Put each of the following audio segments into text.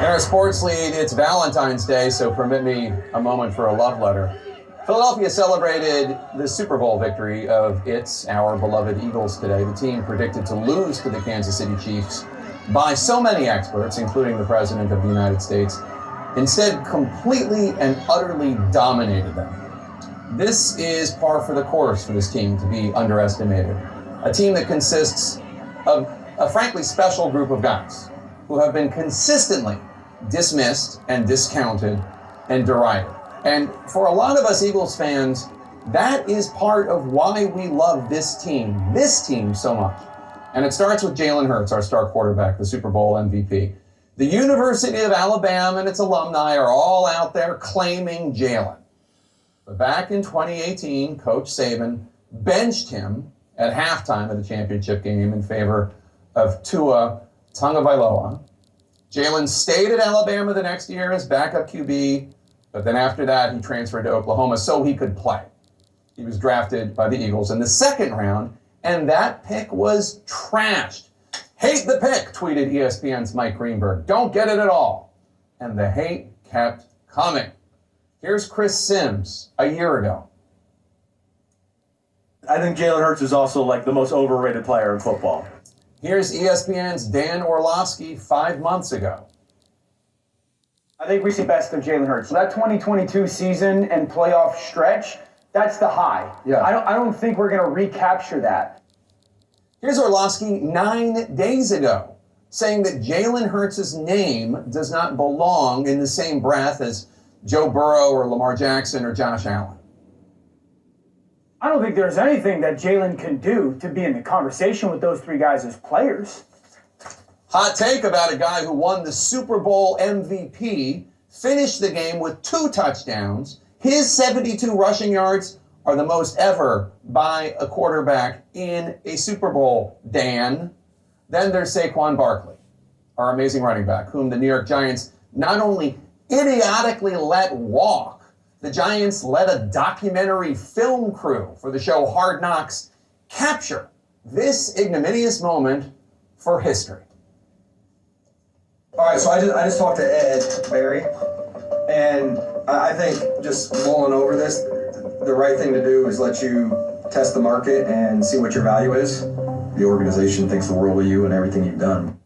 In our sports lead, it's Valentine's Day, so permit me a moment for a love letter. Philadelphia celebrated the Super Bowl victory of our beloved Eagles today. The team predicted to lose to the Kansas City Chiefs by so many experts, including the President of the United States, instead completely and utterly dominated them. This is par for the course for this team to be underestimated. A team that consists of a frankly special group of guys who have been consistently dismissed and discounted and derided. And for a lot of us Eagles fans, that is part of why we love this team so much. And it starts with Jalen Hurts, our star quarterback, the Super Bowl MVP. The University of Alabama and its alumni are all out there claiming Jalen. But back in 2018, Coach Saban benched him at halftime of the championship game in favor of Tua Tagovailoa. Jalen stayed at Alabama the next year as backup QB, but then after that, he transferred to Oklahoma so he could play. He was drafted by the Eagles in the second round, and that pick was trashed. Hate the pick, tweeted ESPN's Mike Greenberg. Don't get it at all. And the hate kept coming. Here's Chris Sims a year ago. I think Jalen Hurts is also like the most overrated player in football. Here's ESPN's Dan Orlovsky 5 months ago. I think we see best of Jalen Hurts. So that 2022 season and playoff stretch, that's the high. Yeah. I don't think we're going to recapture that. Here's Orlovsky 9 days ago saying that Jalen Hurts' name does not belong in the same breath as Joe Burrow or Lamar Jackson or Josh Allen. I don't think there's anything that Jalen can do to be in the conversation with those three guys as players. Hot take about a guy who won the Super Bowl MVP, finished the game with 2 touchdowns. His 72 rushing yards are the most ever by a quarterback in a Super Bowl, Dan. Then there's Saquon Barkley, our amazing running back, whom the New York Giants not only idiotically let walk, the Giants let a documentary film crew for the show Hard Knocks capture this ignominious moment for history. All right, so I just talked to Ed Barry, and I think just mulling over this, the right thing to do is let you test the market and see what your value is. The organization thinks the world of you and everything you've done.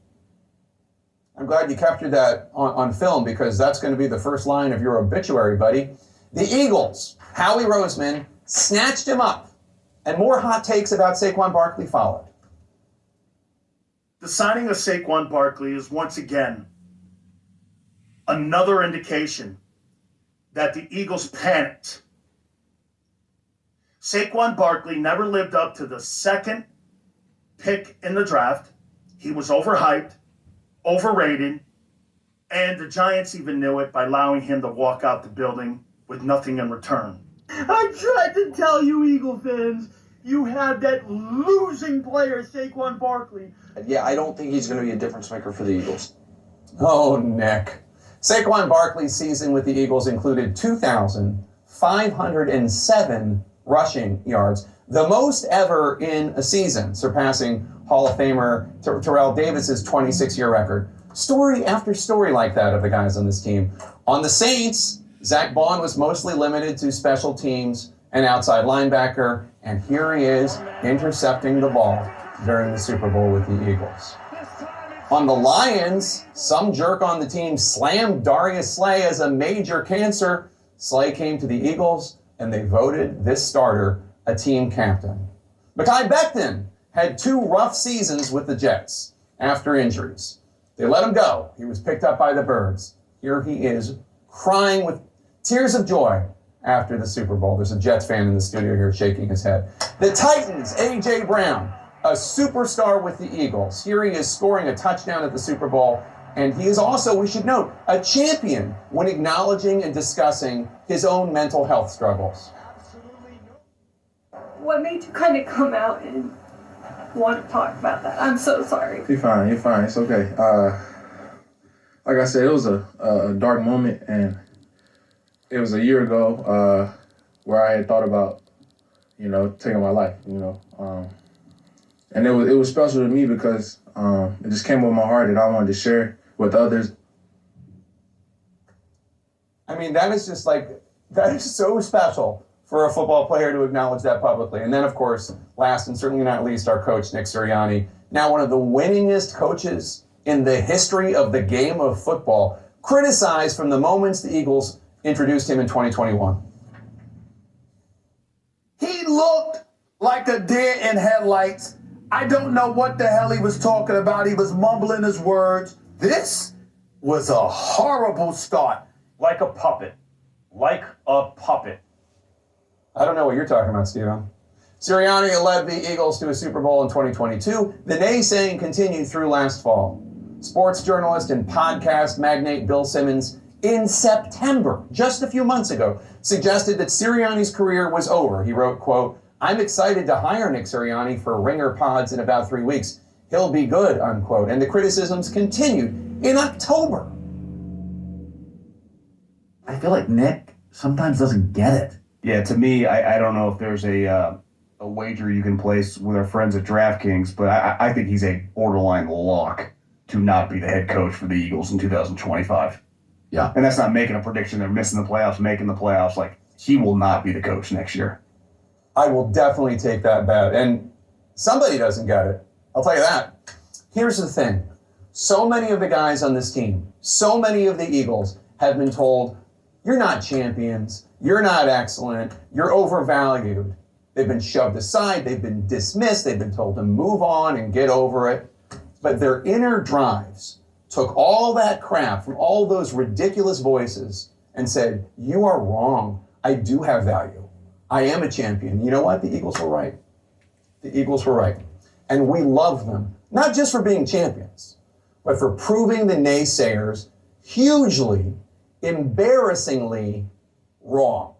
I'm glad you captured that on film because that's going to be the first line of your obituary, buddy. The Eagles, Howie Roseman, snatched him up, and more hot takes about Saquon Barkley followed. The signing of Saquon Barkley is once again another indication that the Eagles panicked. Saquon Barkley never lived up to the second pick in the draft. He was overhyped, overrated, and the Giants even knew it by allowing him to walk out the building with nothing in return. I tried to tell you, Eagle fans, you have that losing player, Saquon Barkley. Yeah, I don't think he's going to be a difference maker for the Eagles. Oh, Nick. Saquon Barkley's season with the Eagles included 2,507 rushing yards, the most ever in a season, surpassing Hall of Famer Terrell Davis's 26-year record. Story after story like that of the guys on this team. On the Saints, Zach Bond was mostly limited to special teams and outside linebacker, and here he is intercepting the ball during the Super Bowl with the Eagles. On the Lions, some jerk on the team slammed Darius Slay as a major cancer. Slay came to the Eagles, and they voted this starter a team captain. Mekhi Becton had 2 rough seasons with the Jets after injuries. They let him go. He was picked up by the Birds. Here he is crying with tears of joy after the Super Bowl. There's a Jets fan in the studio here shaking his head. The Titans, A.J. Brown, a superstar with the Eagles. Here he is scoring a touchdown at the Super Bowl. And he is also, we should note, a champion when acknowledging and discussing his own mental health struggles. What made you kind of come out and want to talk about that? I'm so sorry. You're fine. It's okay. Like I said, it was a dark moment, and it was a year ago where I had thought about, taking my life, and it was special to me because it just came with my heart that I wanted to share with others. I mean, that is just like, that is so special for a football player to acknowledge that publicly. And then, of course, last and certainly not least, our coach, Nick Sirianni, now one of the winningest coaches in the history of the game of football, criticized from the moments the Eagles introduced him in 2021. He looked like a deer in headlights. I don't know what the hell he was talking about. He was mumbling his words. This was a horrible start. Like a puppet. Like a puppet. I don't know what you're talking about, Steven. Sirianni led the Eagles to a Super Bowl in 2022. The naysaying continued through last fall. Sports journalist and podcast magnate Bill Simmons, in September, just a few months ago, suggested that Sirianni's career was over. He wrote, quote, "I'm excited to hire Nick Sirianni for Ringer Pods in about 3 weeks. He'll be good," unquote. And the criticisms continued in October. I feel like Nick sometimes doesn't get it. Yeah, to me, I don't know if there's a wager you can place with our friends at DraftKings, but I think he's a borderline lock to not be the head coach for the Eagles in 2025. Yeah. And that's not making a prediction. They're missing the playoffs, making the playoffs. Like, he will not be the coach next year. I will definitely take that bet. And somebody doesn't get it. I'll tell you that. Here's the thing. So many of the guys on this team, so many of the Eagles have been told, you're not champions, you're not excellent, you're overvalued. They've been shoved aside, they've been dismissed, they've been told to move on and get over it. But their inner drives took all that crap from all those ridiculous voices and said, you are wrong. I do have value. I am a champion. You know what? The Eagles were right. The Eagles were right. And we love them, not just for being champions, but for proving the naysayers hugely, embarrassingly wrong.